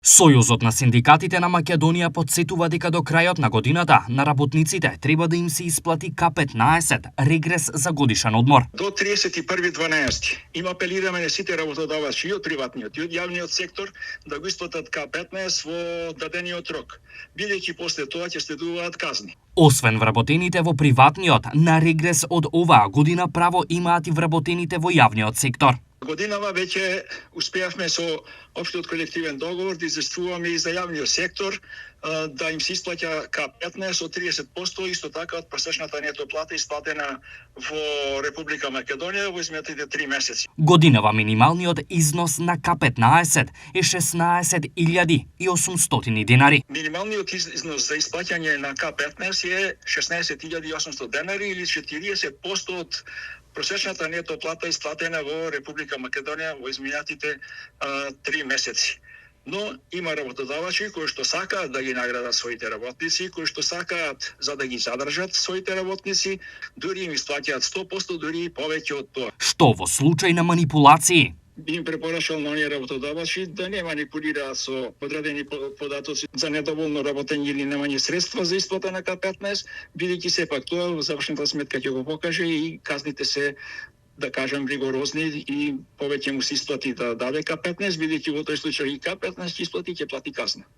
Сојузот на синдикатите на Македонија потсетува дека до крајот на годината на работниците треба да им се исплати К15 регрес за годишен одмор. До 31.12. Им апелираме на сите работодавачи и од приватниот и од јавниот сектор да го исплатат К15 во дадениот рок, бидејќи после тоа ќе следуваат казни. Освен вработените во приватниот, на регрес од оваа година право имаат и вработените во јавниот сектор. Годинава веќе успеавме со општиот колективен договор да известуваме и за јавниот сектор да им се исплаќа К15 од 30%, исто така од просечната нето плата исплатена во Република Македонија во изминатите 3 месеци. Годинава минималниот износ на К15 е 16.800 денари. Минималниот износ за исплаќање на К15 е 16.800 денари или 40% од просечната нето плата исплатена во Република Македонија во изминатите 3 месеци. Но има работодавачи кои што сакаат да ги наградат своите работници, кои што сакаат за да ги задржат своите работници, дури им исплаќаат 100%, дури и повеќе од тоа. Што во случај на манипулации? Би им препорачал на оние работодавачи да не манипулираат со подредени податоци за недоволно работење или немање средства за исплата на К15, бидејќи сепак тоа во завршната сметка ќе го покаже и казните се, да кажем, ригорозни и повеќе му се исплати да даде К15, бидејќи во тој случај и К15 ќе исплати, ќе плати казна.